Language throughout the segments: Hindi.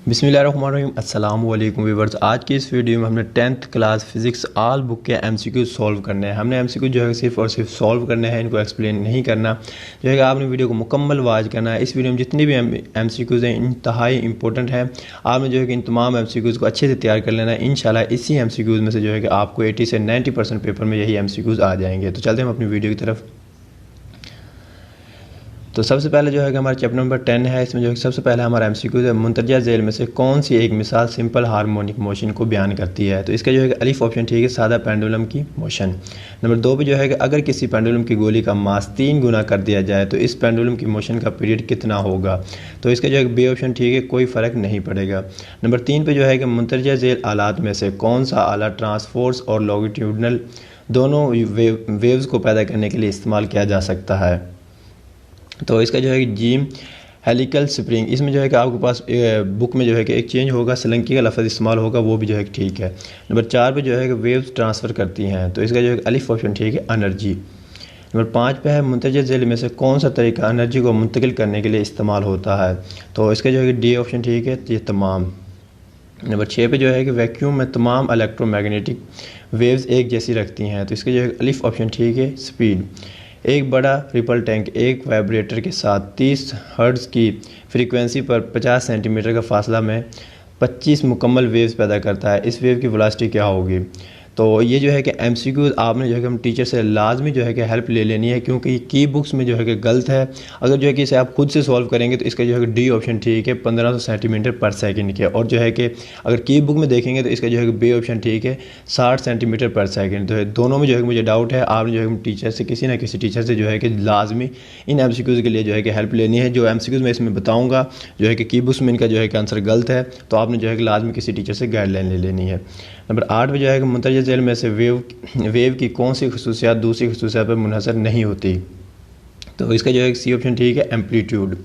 बिस्मिल्लाहिर्रहमानिर्रहीम अस्सलाम वालेकुम व्यूअर्स। आज की इस वीडियो में हमने 10th क्लास फिज़िक्स आल बुक के एमसीक्यू सॉल्व करने हैं। हमने एमसीक्यू जो है सिर्फ और सिर्फ सॉल्व करने हैं, इनको एक्सप्लेन नहीं करना। जो है कि आपने वीडियो को मुकम्मल वाच करना है। इस वीडियो में जितनी भी एमसीक्यूज़ हैं इंतहाई इंपॉर्टेंट हैं। आपने जो है कि इन तमाम एमसीक्यूज़ को अच्छे से तैयार कर लेना है। इंशाल्लाह इसी एमसीक्यूज़ में से जो है कि आपको 80 से 90% पेपर में यही एमसीक्यूज़ आ जाएंगे। तो चलते हैं हम अपनी वीडियो की तरफ। तो सबसे पहले जो है कि हमारा चैप्टर नंबर 10 है। इसमें जो है सबसे पहले हमारा एमसीक्यू है, मुंतरजा झेल में से कौन सी एक मिसाल सिंपल हार्मोनिक मोशन को बयान करती है। तो इसका जो है कि अलिफ ऑप्शन ठीक है, सादा पेंडुलम की मोशन। नंबर 2 पे जो है कि अगर किसी पेंडुलम की गोली का मास 3 गुना कर दिया जाए तो इस पेंडुलम की मोशन का पीरियड कितना होगा। तो इसका जो है बी ऑप्शन ठीक है, कोई फ़र्क नहीं पड़ेगा। नंबर 3 पे जो है कि मुंतरजा झेल आलात में से कौन सा आला ट्रांसफोर्स और लॉन्गिट्यूडनल दोनों वेव्स को पैदा करने के लिए इस्तेमाल किया जा सकता है। तो इसका जो है कि जीम हेलिकल स्प्रिंग। इसमें जो है कि आपके पास बुक में जो है कि एक चेंज होगा, सलंकी का लफ्ज़ इस्तेमाल होगा, वो भी जो है कि ठीक है। नंबर 4 पे जो है कि वेव्स ट्रांसफ़र करती हैं। तो इसका जो है अलिफ ऑप्शन ठीक है, एनर्जी। नंबर 5 पे है मुंतजर झेल में से कौन सा तरीका एनर्जी को मुंतकिल करने के लिए इस्तेमाल होता है। तो इसका जो है कि डी ऑप्शन ठीक है, ये तमाम। नंबर 6 पे जो है कि वैक्यूम में तमाम इलेक्ट्रोमैग्नेटिक वेव्स एक जैसी रखती हैं। तो इसका जो है अलिफ ऑप्शन ठीक है, स्पीड। एक बड़ा रिपल टैंक एक वाइब्रेटर के साथ 30 हर्ट्ज़ की फ्रीक्वेंसी पर 50 सेंटीमीटर का फासला में 25 मुकम्मल वेव्स पैदा करता है। इस वेव की वेलोसिटी क्या होगी। तो ये जो है कि एमसीक्यू आपने जो है कि हम टीचर से लाजमी जो है कि हेल्प ले लेनी है, क्योंकि की बुक्स में जो है कि गलत है। अगर जो है कि इसे आप खुद से सॉल्व करेंगे तो इसका जो है कि डी ऑप्शन ठीक है, 1500 सेंटीमीटर पर सेकंड के। और जो है कि अगर की बुक में देखेंगे तो इसका जो है कि बी ऑप्शन ठीक है, 60 सेंटीमीटर पर सेकंड। तो दोनों में जो है कि मुझे डाउट है। आपने जो है टीचर से, किसी ना किसी टीचर से जो है कि लाजमी इन एमसीक्यूज़ के लिए जो है कि हेल्प लेनी है। जो एमसीक्यूज़ मैं इसमें बताऊँगा जो है कि की बुक्स में इनका जो है कि आंसर गलत है, तो आपने जो है कि लाजमी किसी टीचर से गाइडलाइन ले लेनी है। नंबर 8 में जो है कि मुंतजर झेल में से वेव की कौन सी खसूसियात दूसरी खसूसियात पर मुनहसर नहीं होती। तो इसका जो है सी ऑप्शन ठीक है, एम्पलीट्यूड।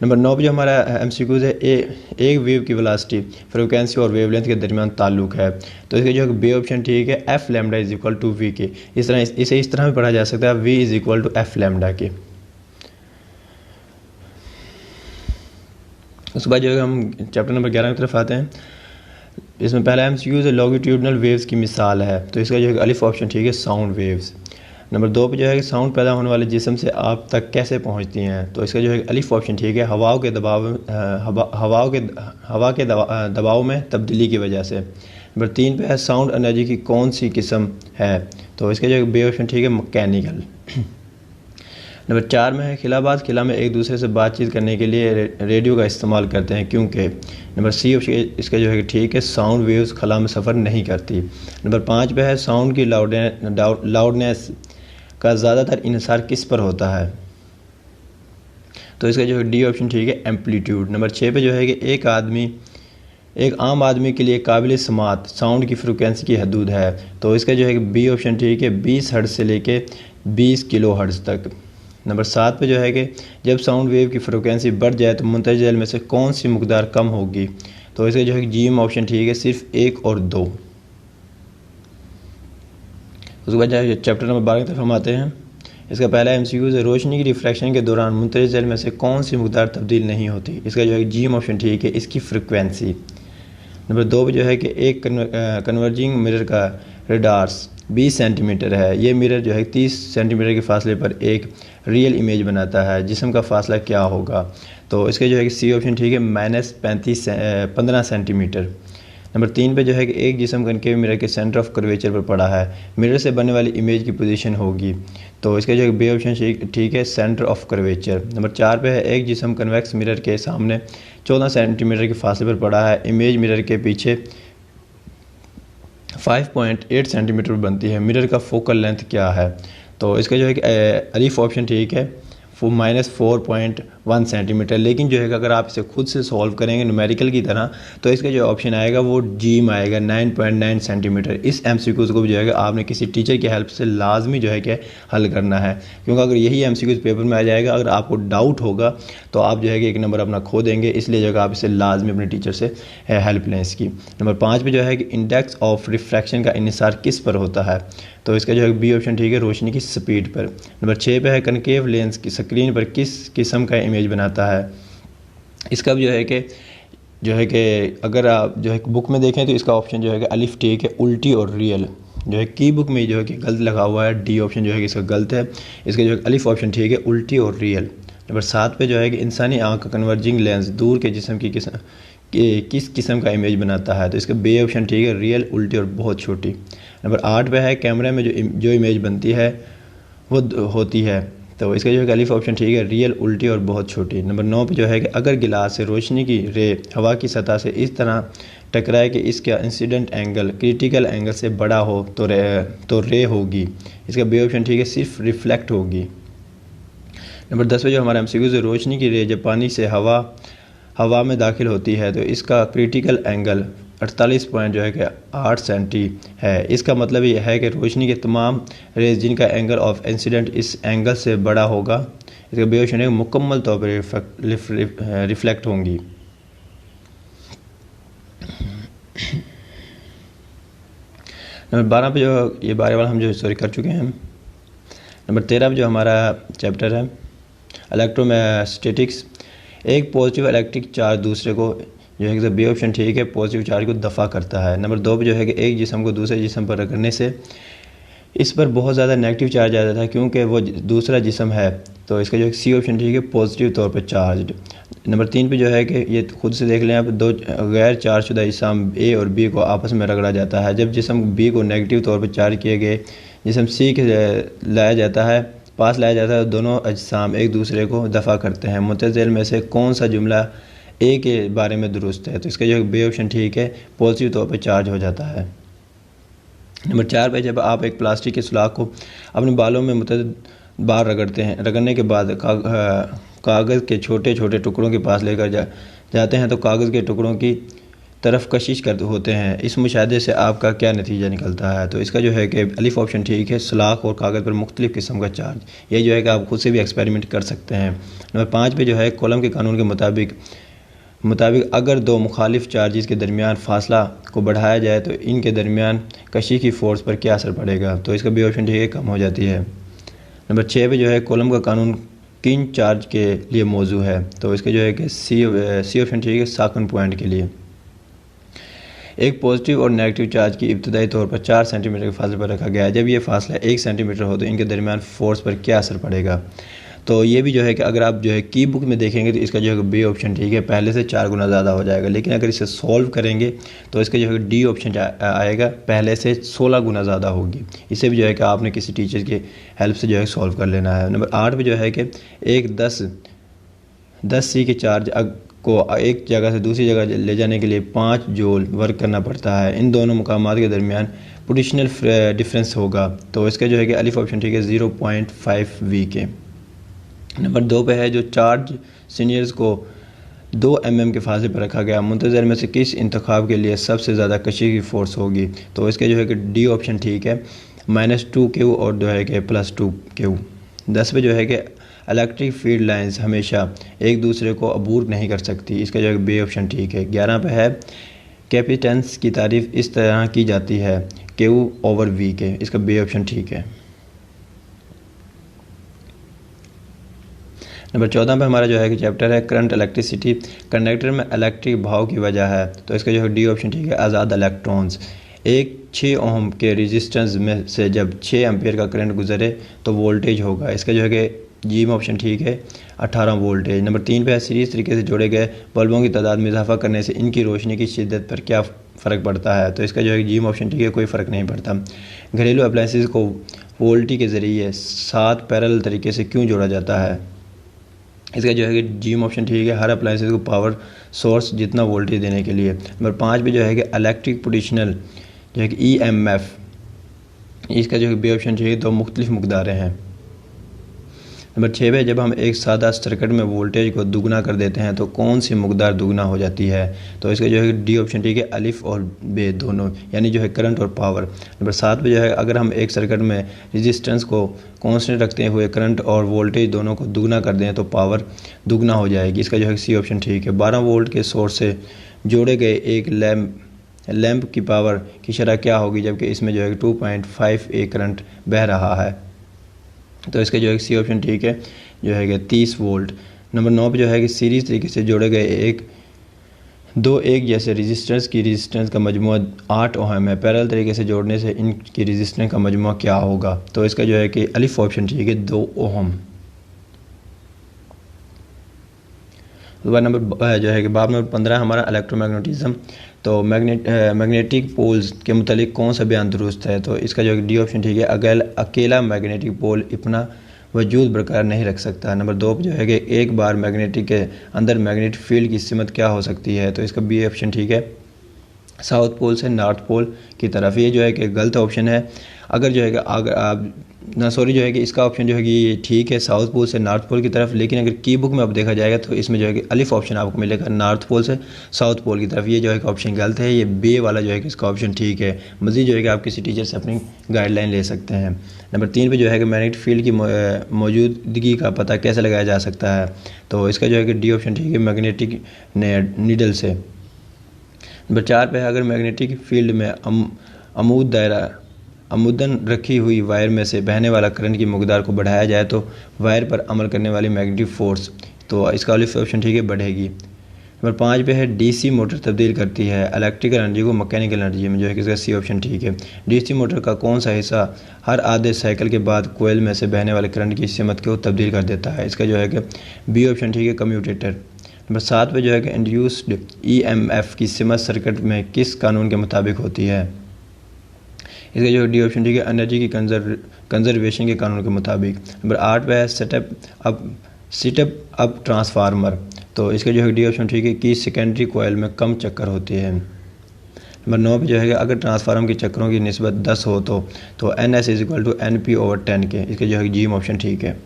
नंबर 9 पे जो हमारा एमसीक्यूज़ है, एक वेव की वेलोसिटी फ्रिक्वेंसी और वेवलेंथ के दरमियान ताल्लुक है। तो इसका जो है बी ऑप्शन ठीक है, F lambda is equal to V के। इसे इस तरह भी पढ़ा जा सकता है, V is equal to F lambda के। उसके बाद जो है हम चैप्टर नंबर 11 की तरफ आते हैं। इसमें पहला एमसीक्यू है, लॉन्गिट्यूडनल वेव्स की मिसाल है। तो इसका जो है अलिफ ऑप्शन ठीक है, साउंड वेव्स। नंबर 2 पे जो है कि साउंड पैदा होने वाले जिस्म से आप तक कैसे पहुंचती हैं। तो इसका जो है अलिफ ऑप्शन ठीक है, हवा के दबाव में तब्दीली की वजह से। नंबर 3 पे है साउंड एनर्जी की कौन सी किस्म है। तो इसका जो है बी ऑप्शन ठीक है, मैकेनिकल। नंबर 4 में है खिलाबाज खिला में एक दूसरे से बातचीत करने के लिए रेडियो का इस्तेमाल करते हैं, क्योंकि। नंबर सी इसका जो है ठीक है, साउंड वेव्स खला में सफ़र नहीं करती। नंबर 5 पे है साउंड की लाउडनेस का ज़्यादातर इन्हिसार किस पर होता है। तो इसका जो है डी ऑप्शन ठीक है, एम्पलीट्यूड। नंबर 6 पे जो है कि एक आम आदमी के लिए काबिल समात साउंड की फ्रिक्वेंसी की हदूद है। तो इसका जो है बी ऑप्शन ठीक है, 20 हर्ट्ज़ से लेके 20 किलो हर्ट्ज़ तक। नंबर 7 पे जो है कि जब साउंड वेव की फ्रिक्वेंसी बढ़ जाए तो मुंतजर झेल में से कौन सी मकदार कम होगी। तो इसका जो है जी ऑप्शन ठीक है, सिर्फ 1 और 2। उसके बाद जो चैप्टर नंबर 12 की तरफ हम आते हैं। इसका पहला एमसीक्यू है, रोशनी की रिफ्लेक्शन के दौरान मुंतजर झेल में से कौन सी मकदार तब्दील नहीं होती। इसका जो है जी ऑप्शन ठीक है, इसकी फ्रिक्वेंसी। नंबर 2 पे जो है कि एक कन्वर्जिंग मिरर का रेडार्स 20 सेंटीमीटर है। ये मिरर जो है 30 सेंटीमीटर के फासले पर एक रियल इमेज बनाता है। जिस्म का फासला क्या होगा। तो इसके जो है कि सी ऑप्शन ठीक है, -15 सेंटीमीटर। नंबर 3 पे जो है कि एक जिस्म कनकेव मिरर के सेंटर ऑफ कर्वेचर पर पड़ा है। मिरर से बनने वाली इमेज की पोजीशन होगी। तो इसका जो है बी ऑप्शन ठीक है, सेंटर ऑफ कर्वेचर। नंबर 4 पे है एक जिस्म कन्वेक्स मिरर के सामने 14 सेंटीमीटर के फासले पर पड़ा है। इमेज मिरर के पीछे 5.8 सेंटीमीटर बनती है। मिरर का फोकल लेंथ क्या है। तो इसका जो है कि अलिफ ऑप्शन ठीक है, -4.1 सेंटीमीटर। लेकिन जो है कि अगर आप इसे खुद से सॉल्व करेंगे न्यूमेरिकल की तरह तो इसका जो ऑप्शन आएगा वो जीम आएगा, 9.9 सेंटीमीटर। इस एमसीक्यूज़ को भी जो है कि आपने किसी टीचर की हेल्प से लाजमी जो है कि हल करना है, क्योंकि अगर यही एमसीक्यूज़ पेपर में आ जाएगा, अगर आपको डाउट होगा तो आप जो है कि एक नंबर अपना खो देंगे। इसलिए जो है आप इसे लाजमी अपने टीचर से हेल्प लें इसकी। नंबर 5 पे जो है कि इंडेक्स ऑफ रिफ्रैक्शन का इन्हिसार किस पर होता है। तो इसका जो है बी ऑप्शन ठीक है, रोशनी की स्पीड पर। नंबर 6 पे है कनकेव लेंस की स्क्रीन पर किस किस्म का इमेज बनाता है। इसका भी जो है कि जो है कि अगर आप जो है बुक में देखें तो इसका ऑप्शन जो है कि अलिफ ठीक है, उल्टी और रियल। जो है की बुक में जो है कि गलत लगा हुआ है, डी ऑप्शन जो है कि इसका गलत है। इसका जो है अलिफ ऑप्शन ठीक है, उल्टी और रियल। नंबर 7 पे जो है कि इंसानी आँख का कन्वर्जिंग लेंस दूर के जिस्म की किस किस्म का इमेज बनाता है, तो इसका बे ऑप्शन ठीक है, रियल, उल्टी और बहुत छोटी। नंबर 8 पे है कैमरे में जो इमेज बनती है वो होती है, तो इसका जो है अलिफ ऑप्शन ठीक है, रियल, उल्टी और बहुत छोटी। नंबर 9 पे जो है कि अगर गिलास से रोशनी की रे हवा की सतह से इस तरह टकराए कि इसका इंसिडेंट एंगल क्रिटिकल एंगल से बड़ा हो तो रे होगी। इसका बी ऑप्शन ठीक है, सिर्फ रिफ्लेक्ट होगी। नंबर 10 पे जो हमारा एमसीक्यू से रोशनी की रे जब पानी से हवा में दाखिल होती है तो इसका क्रिटिकल एंगल 48 पॉइंट जो है कि 8 सेंटी है। इसका मतलब ये है कि रोशनी के तमाम रेज जिनका एंगल ऑफ इंसिडेंट इस एंगल से बड़ा होगा, इसका बे ऑप्शन है, मुकम्मल तौर पर रिफ्लेक्ट होंगी। नंबर 12 पे जो ये 12 वाला हम जो सॉरी कर चुके हैं। नंबर 13 पे जो हमारा चैप्टर है इलेक्ट्रोस्टैटिक्स, एक पॉजिटिव इलेक्ट्रिक चार्ज दूसरे को जो है कि बी ऑप्शन ठीक है, पॉजिटिव चार्ज को दफ़ा करता है। नंबर 2 पे जो है कि एक जिस्म को दूसरे जिस्म पर रगड़ने से इस पर बहुत ज़्यादा नेगेटिव चार्ज आ जाता है क्योंकि वो दूसरा जिस्म है, तो इसका जो है सी ऑप्शन ठीक है, पॉजिटिव तौर पर चार्ज। नंबर 3 पे जो है कि ये खुद से देख लें आप, दो गैर चार्जशुदा जिस्म ए और बी को आपस में रगड़ा जाता है। जब जिस्म बी को नेगेटिव तौर पर चार्ज किए गए जिस्म सी के लाया जाता है तो दोनों अजसाम एक दूसरे को दफ़ा करते हैं। मुतज़िल में से कौन सा जुमला ए के बारे में दुरुस्त है, तो इसका जो है बे ऑप्शन ठीक है, पॉजिटिव तौर पर चार्ज हो जाता है। नंबर 4 पे जब आप एक प्लास्टिक के सुराख को अपने बालों में बार रगड़ने के बाद कागज़ के छोटे छोटे टुकड़ों के पास लेकर जाते हैं तो कागज़ के टुकड़ों की तरफ कशिश करते होते हैं, इस मुशाहदे से आपका क्या नतीजा निकलता है, तो इसका जो है कि अलिफ ऑप्शन ठीक है, सुलाख और कागज़ पर मुख्तलिफ़ किस्म का चार्ज। ये जो है कि आप खुद से भी एक्सपेरिमेंट कर सकते हैं। नंबर 5 पे जो है कॉलम के कानून के मुताबिक अगर दो मुखालिफ चार्जेस के दरमियान फासला को बढ़ाया जाए तो इनके दरमियान कशी की फ़ोर्स पर क्या असर पड़ेगा, तो इसका बी ऑप्शन ठीक है, कम हो जाती है। नंबर 6 पे जो है कॉलम का कानून किन चार्ज के लिए मौजू है, तो इसका जो है कि सी ऑप्शन ठीक है, साकन पॉइंट के लिए। एक पॉजिटिव और नेगेटिव चार्ज की इब्तदाई तौर पर 4 सेंटीमीटर के फासले पर रखा गया है। जब ये फासला 1 सेंटीमीटर हो तो इनके दरमियान फोर्स पर क्या असर पड़ेगा, तो ये भी जो है कि अगर आप जो है की बुक में देखेंगे तो इसका जो है बी ऑप्शन ठीक है, पहले से 4 गुना ज़्यादा हो जाएगा। लेकिन अगर इसे सॉल्व करेंगे तो इसका जो है डी ऑप्शन आएगा, पहले से 16 गुना ज़्यादा होगी। इसे भी जो है कि आपने किसी टीचर की हेल्प से जो है सॉल्व कर लेना है। नंबर 8 पे जो है कि एक 10 सी के चार्ज को एक जगह से दूसरी जगह ले जाने के लिए 5 जूल वर्क करना पड़ता है। इन दोनों मुकामात के दरमियान पोटेंशियल डिफरेंस होगा, तो इसका जो है कि अलिफ ऑप्शन ठीक है, 0.5 वी के। नंबर 2 पे है जो चार्ज सीनियर्स को 2 mm के फासले पर रखा गया, मुंतज़र में से किस इंतखाब के लिए सबसे ज़्यादा कशी की फ़ोर्स होगी, तो इसके जो है कि डी ऑप्शन ठीक है, -2Q और जो है कि +2Q। 10 पे जो है कि इलेक्ट्रिक फील्ड लाइंस हमेशा एक दूसरे को अबूर नहीं कर सकती, इसका जो है बी ऑप्शन ठीक है। 11 पे है कैपेसिटेंस की तारीफ़ इस तरह की जाती है Q/V के, इसका बी ऑप्शन ठीक है। नंबर 14 पे हमारा जो है कि चैप्टर है करंट इलेक्ट्रिसिटी, कंडक्टर में इलेक्ट्रिक भाव की वजह है, तो इसका जो है डी ऑप्शन ठीक है, आज़ाद इलेक्ट्रॉन्स। एक 6 ओम के रेजिस्टेंस में से जब 6 एम्पियर का करंट गुजरे तो वोल्टेज होगा, इसका जो है कि जी में ऑप्शन ठीक है, 18 वोल्टेज। नंबर 3 पे है सीरीज़ तरीके से जोड़े गए बल्बों की तादाद में इजाफा करने से इनकी रोशनी की शिद्दत पर क्या फ़र्क पड़ता है, तो इसका जो है जी में ऑप्शन ठीक है, कोई फ़र्क नहीं पड़ता। घरेलू अप्लाइंसेस को वोल्टी के ज़रिए 7 पैरेलल तरीके से क्यों जोड़ा जाता है, इसका जो है कि जी में ऑप्शन ठीक है, हर अप्लाइंसेस को पावर सोर्स जितना वोल्टेज देने के लिए। नंबर 5 पे जो है कि इलेक्ट्रिक पोटेंशियल जो है कि EMF, इसका जो है बी ऑप्शन ठीक है, 2 मुख्तलिफ मकदारें हैं। नंबर 6 पे जब हम एक सादा सर्किट में वोल्टेज को दुगना कर देते हैं तो कौन सी मकदार दुगना हो जाती है, तो इसका जो है डी ऑप्शन ठीक है, अलिफ और बे दोनों, यानी जो है करंट और पावर। नंबर 7 पे जो है अगर हम एक सर्किट में रेजिस्टेंस को कांस्टेंट रखते हुए करंट और वोल्टेज दोनों को दुगना कर दें तो पावर दुगना हो जाएगी, इसका जो है सी ऑप्शन ठीक है। 12 वोल्ट के सोर्स से जोड़े गए एक लैंप की पावर की शरह क्या होगी जबकि इसमें जो है 2.5 A करंट बह रहा है, तो इसका जो है सी ऑप्शन ठीक है, जो है कि 30 वोल्ट। नंबर 9 पे जो है कि सीरीज़ तरीके से जोड़े गए एक दो एक जैसे रेजिस्टेंस की रेजिस्टेंस का मजमूआ 8 ओहम है, पैरेलल तरीके से जोड़ने से इनकी रेजिस्टेंस का मजमूआ क्या होगा? तो इसका जो है कि अलिफ ऑप्शन ठीक है 2 ओहम। दुबारा नंबर जो है कि बाब नंबर 15 हमारा इलेक्ट्रोमैग्नेटिज्म। तो मैग्नेटिक पोल्स के मुतालिक कौन सा बयान दुरुस्त है? तो इसका जो है डी ऑप्शन ठीक है, अकेला मैग्नेटिक पोल अपना वजूद बरकरार नहीं रख सकता। नंबर 2 जो है कि एक बार मैग्नेटिक के अंदर मैग्नेटिक फील्ड की सिमत क्या हो सकती है? तो इसका बी ऑप्शन ठीक है, साउथ पोल से नॉर्थ पोल की तरफ। ये जो है कि गलत ऑप्शन है। अगर जो है कि अगर आप जो है कि इसका ऑप्शन जो है कि ये ठीक है, साउथ पोल से नॉर्थ पोल की तरफ। लेकिन अगर की बुक में आप देखा जाएगा तो इसमें जो है कि अलिफ ऑप्शन आपको मिलेगा नॉर्थ पोल से साउथ पोल की तरफ। ये जो है कि ऑप्शन गलत है, ये बी वाला जो है कि इसका ऑप्शन ठीक है। मज़ीद जो है कि आप किसी टीचर से अपनी गाइडलाइन ले सकते हैं। नंबर 3 पे जो है कि मैग्नेटिक फील्ड की मौजूदगी का पता कैसे लगाया जा सकता है? तो इसका जो है कि डी ऑप्शन ठीक है, मैग्नेटिक नीडल से। नंबर 4 पे है, अगर मैग्नेटिक फील्ड में अमूदन रखी हुई वायर में से बहने वाला करंट की मकदार को बढ़ाया जाए तो वायर पर अमल करने वाली मैग्नेटिक फोर्स, तो इसका ऑप्शन ठीक है, बढ़ेगी। नंबर 5 पे है, डीसी मोटर तब्दील करती है इलेक्ट्रिकल एनर्जी को मैकेनिकल एनर्जी में, जो है कि इसका सी ऑप्शन ठीक है। डीसी मोटर का कौन सा हिस्सा हर आधे साइकिल के बाद कोयल में से बहने वाले करंट की सिमत को तब्दील कर देता है? इसका जो है कि बी ऑप्शन ठीक है, कम्यूटेटर। नंबर 7 पे जो है कि इंड्यूस्ड ईएमएफ की सिमत सर्किट में किस कानून के मुताबिक होती है? इसका जो डी ऑप्शन ठीक है, एनर्जी की कंजर्वेशन के कानून के मुताबिक। नंबर 8 पे है, सेटअप अप ट्रांसफार्मर। तो इसका जो है डी ऑप्शन ठीक है, कि सेकेंडरी कोयल में कम चक्कर होते हैं। नंबर 9 पे जो है, अगर ट्रांसफार्मर के चक्करों की निस्बत 10 हो तो N S is equal to N P over 10 के। इसका जो है जी ऑप्शन ठीक है।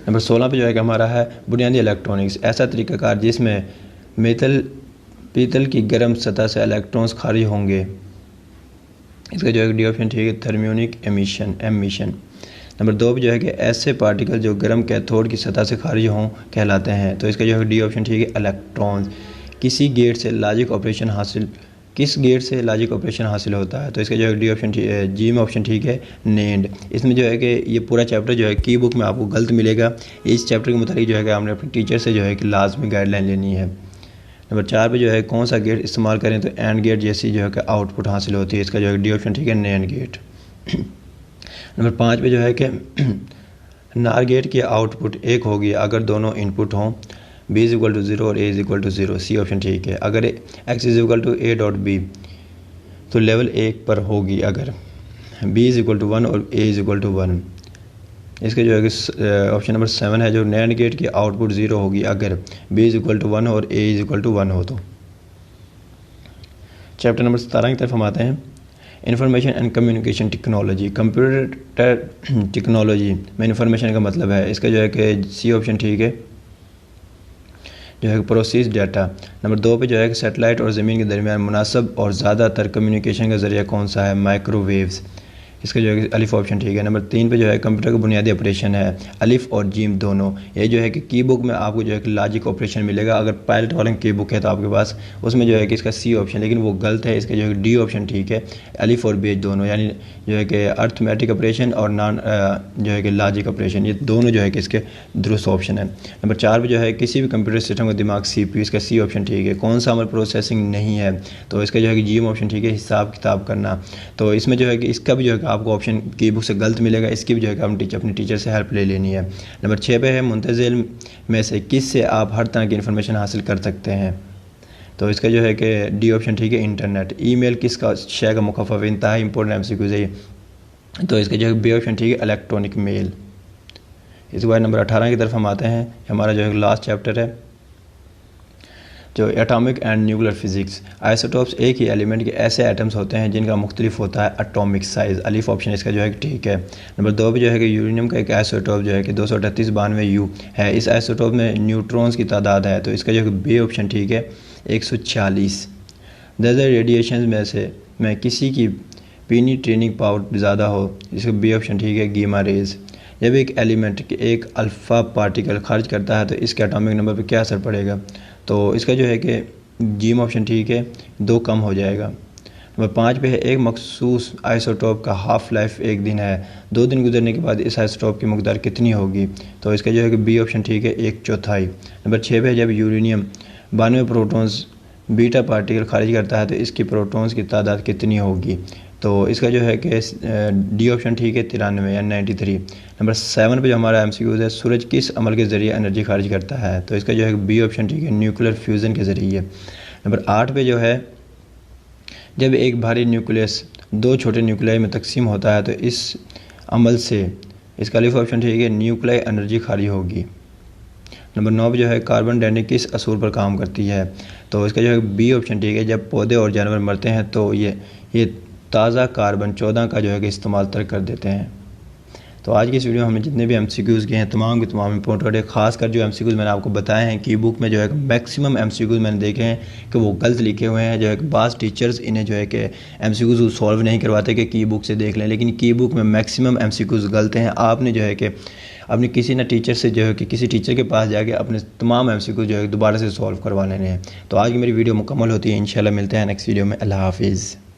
नंबर 16 पे जो है कि हमारा है बुनियादी इलेक्ट्रॉनिक्स, ऐसा तरीक़ाकार जिसमें पीतल की गर्म सतह से इलेक्ट्रॉन्स खारिज होंगे। इसका जो है डी ऑप्शन ठीक है, थर्मियोनिक एमिशन। नंबर 2 पे जो है कि ऐसे पार्टिकल जो गर्म कैथोड की सतह से खारिज हों कहलाते हैं। तो इसका जो है डी ऑप्शन ठीक है, इलेक्ट्रॉन्स। किस गेट से लॉजिक ऑपरेशन हासिल होता है? तो इसका जो है डी ऑप्शन जी में ऑप्शन ठीक है, नेंड। इसमें जो है कि ये पूरा चैप्टर जो है की बुक में आपको गलत मिलेगा। इस चैप्टर के मुताबिक जो है कि आपने अपने टीचर से जो है कि लाजमी गाइडलाइन लेनी है। नंबर 4 पे जो है कौन सा गेट इस्तेमाल करें तो एंड गेट जैसी जो है कि आउटपुट हासिल होती है? इसका जो है डी ऑप्शन ठीक है, नैंड गेट। नंबर 5 पे जो है कि नार गेट की आउटपुट 1 होगी अगर दोनों इनपुट हों, बी इज इक्वल टू 0 और A is equal to 0। C option ठीक है। अगर X is equal to A dot B तो लेवल 1 पर होगी अगर बी इज इक्वल टू 1 और ए इज इक्वल टू 1। इसके जो है कि ऑप्शन नंबर 7 है, जो नैंड गेट की आउटपुट 0 होगी अगर बी इज इक्वल टू 1 और ए इज इक्वल टू 1 हो। तो चैप्टर नंबर 17 की तरफ हम आते हैं। Information and communication technology, computer technology में इंफॉर्मेशन का मतलब है। इसका जो है कि सी ऑप्शन ठीक है, जो है प्रोसेस डाटा। नंबर 2 पे जो है कि सैटेलाइट और ज़मीन के दरमियान मुनासिब और ज़्यादातर कम्युनिकेशन का ज़रिया कौन सा है? माइक्रोवेव्स। इसका जो है कि अलिफ ऑप्शन ठीक है। नंबर 3 पे जो है कंप्यूटर का बुनियादी ऑपरेशन है अलिफ और जीम दोनों। ये जो है कि की बुक में आपको जो है कि लॉजिक ऑपरेशन मिलेगा। अगर पायलट वाले की बुक है तो आपके पास उसमें जो है कि इसका सी ऑप्शन, लेकिन वो गलत है। इसका जो है डी ऑप्शन ठीक है, अलिफ और बेज दोनों, यानी जो है कि अर्थमेटिक ऑपरेशन और नॉन जो है कि लॉजिक ऑपरेशन, ये दोनों जो है कि इसके दुरुस्त ऑप्शन है। नंबर 4 पे जो है किसी भी कंप्यूटर सिस्टम का दिमाग CPU, इसका सी ऑप्शन ठीक है। कौन सा अमल प्रोसेसिंग नहीं है? तो इसका जो है कि जी ऑप्शन ठीक है, हिसाब किताब करना। तो इसमें जो है कि इसका भी जो है कि आपको ऑप्शन की बुक से गलत मिलेगा। इसकी भी जो है कि आपने अपने टीचर से हेल्प ले लेनी है। नंबर 6 पे है मुंतज़िल में से किस से आप हर तरह की इन्फॉर्मेशन हासिल कर सकते हैं? तो इसका जो है कि डी ऑप्शन ठीक है, इंटरनेट। ईमेल किसका शय का मुखफ़फ़ इंतहा इंपॉर्टेंट MCQ है। तो इसका जो है बी ऑप्शन ठीक है, इलेक्ट्रॉनिक मेल। इसके बाद नंबर 18 की तरफ हम आते हैं। हमारा जो है लास्ट चैप्टर है जो atomic and nuclear physics. Isotopes एक ही एलिमेंट के ऐसे एटम्स होते हैं जिनका मुख्तलिफ होता है एटॉमिक साइज़। अलिफ ऑप्शन इसका जो है ठीक है। नंबर 2 पे जो है कि यूरेनियम का एक आइसोटोप जो है कि 23892U है। इस आइसोटोप में न्यूट्रॉन्स की तादाद है। तो इसका जो है बी ऑप्शन ठीक है, 146। दर्जा रेडिएशन में किसी की पीनी ट्रेनिंग पावर ज़्यादा हो, इसका बी ऑप्शन ठीक है, गीमा रेज। जब एक एलिमेंट एक अल्फ़ा पार्टिकल खारिज करता है तो इसके एटॉमिक नंबर पर क्या असर पड़ेगा? तो इसका जो है कि जी ऑप्शन ठीक है, 2 कम हो जाएगा। नंबर 5 पे है एक मखसूस आइसोटोप का हाफ लाइफ 1 दिन है, 2 दिन गुजरने के बाद इस आइसोटोप की मकदार कितनी होगी। तो इसका जो है कि बी ऑप्शन ठीक है 1/4। नंबर 6 पे जब यूरेनियम 92 प्रोटॉन्स बीटा पार्टिकल खारिज करता है तो इसकी प्रोटॉन्स की तादाद कितनी होगी। तो इसका जो है कि डी ऑप्शन ठीक है 93 या 93। नंबर 7 पे जो हमारा एमसीक्यूज है, सूरज किस अमल के ज़रिए एनर्जी खारिज करता है। तो इसका जो है बी ऑप्शन ठीक है न्यूक्लियर फ्यूज़न के ज़रिए। नंबर 8 पे जो है जब एक भारी न्यूक्लियस 2 छोटे न्यूक्लियाई में तकसीम होता है तो इस अमल से इसका अलिफ ऑप्शन ठीक है न्यूक्लियर एनर्जी खारिज होगी। नंबर 9 जो है कार्बन डेटिंग किस असूल पर काम करती है। तो इसका जो है बी ऑप्शन ठीक है जब पौधे और जानवर मरते हैं तो ये ताज़ा कार्बन 14 का जो है कि इस्तेमाल तर्क कर देते हैं। तो आज की इस वीडियो में हमने जितने भी एमसीक्यूज़ गए हैं तमाम के तमाम इंपॉर्टेंट है। खासकर जो एमसीक्यूज़ मैंने आपको बताए हैं कि बुक में जो है मैक्सिमम एमसीक्यूज़ मैंने देखे हैं कि वो गलत लिखे हुए हैं। जो है कि बाज़ टीचर्स इन्हें जो है कि एमसीक्यूज़ सॉल्व नहीं करवाते कि की बुक से देख लें, लेकिन की बुक में मैक्सिमम एमसीक्यूज़ गलत हैं। आपने जो है कि अपने किसी ना टीचर से जो है कि किसी टीचर के पास जाके अपने तमाम एमसीक्यूज़ जो है दोबारा से सॉल्व करवा लेने हैं। तो आज की मेरी वीडियो मुकम्मल होती है। इंशाल्लाह मिलते हैं नेक्स्ट वीडियो में। अल्लाह हाफिज़।